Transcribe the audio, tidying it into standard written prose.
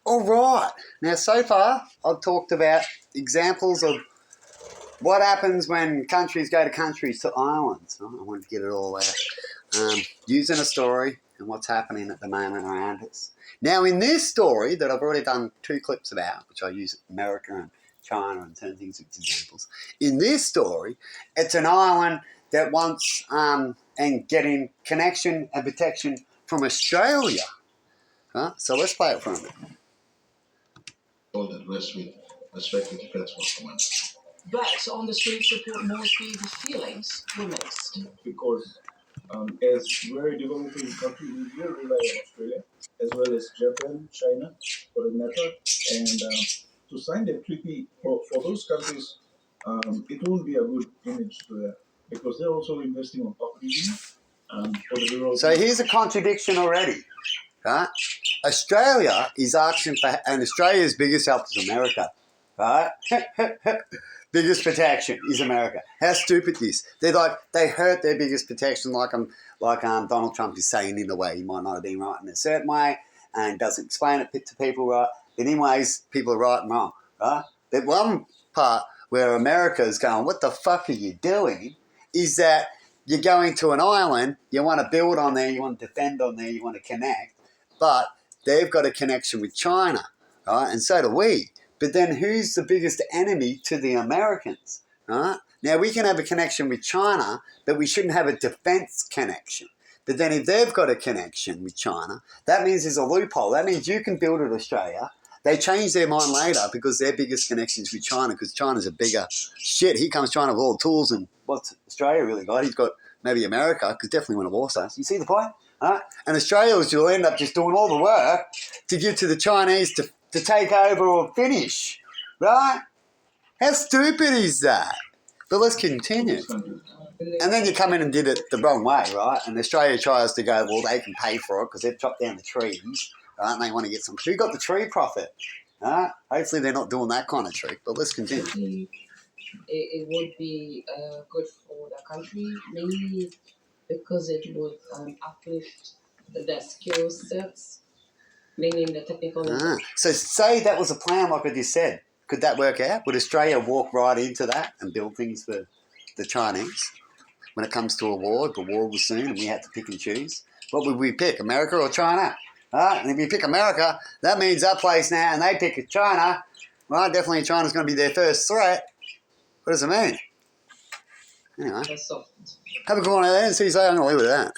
All right. Now, so far, I've talked about examples of what happens when countries go to countries to islands. I want to get it all out. Using a story and what's happening at the moment around us. Now, in this story that I've already done 2 clips about, which I use America and China and certain things as examples. In this story, it's an island that wants and getting connection and protection from Australia. So let's play it for a minute. All that rest with respect with defense force command. But on the streets report more people's feelings were mixed. Because as very developing country, we will rely on Australia as well as Japan, China, for that matter. And to sign that treaty for those countries, it won't be a good image to them because they're also investing on populism. For the rural. So here's a contradiction already. Right? Australia is asking for, and Australia's biggest help is America. Right? Biggest protection is America. How stupid this? They're like, they hurt their biggest protection like Donald Trump is saying in a way. He might not have been right in a certain way and doesn't explain it to people right. But anyways, people are right and wrong. Right? The one part where America is going, what the fuck are you doing, is that you're going to an island, you want to build on there, you want to defend on there, you want to connect, but they've got a connection with China, right? And so do we. But then who's the biggest enemy to the Americans, right? Now, we can have a connection with China, but we shouldn't have a defense connection. But then if they've got a connection with China, that means there's a loophole. That means you can build it Australia. They change their mind later because their biggest connection is with China because China's a bigger shit. Here comes China with all the tools and what's Australia really got? He's got maybe America because definitely want to war us. You see the point? Right? And Australia will end up just doing all the work to give to the Chinese to take over or finish. Right? How stupid is that? But let's continue. And then you come in and did it the wrong way, right? And Australia tries to go, well, they can pay for it because they've chopped down the trees. Right? And they want to get some. Who got the tree profit? Right? Hopefully they're not doing that kind of trick, but let's continue. It would be good for the country, mainly because it would uplift the skill sets, mainly in the technical. So say that was a plan like I just said. Could that work out? Would Australia walk right into that and build things for the Chinese? When it comes to a war, the war was soon and we had to pick and choose. What would we pick, America or China? Right? And if you pick America, that means that place now, and they pick China. Well, definitely China's going to be their first threat. What does it mean? Anyway, have a good one out there and see you say I'm going to leave with that.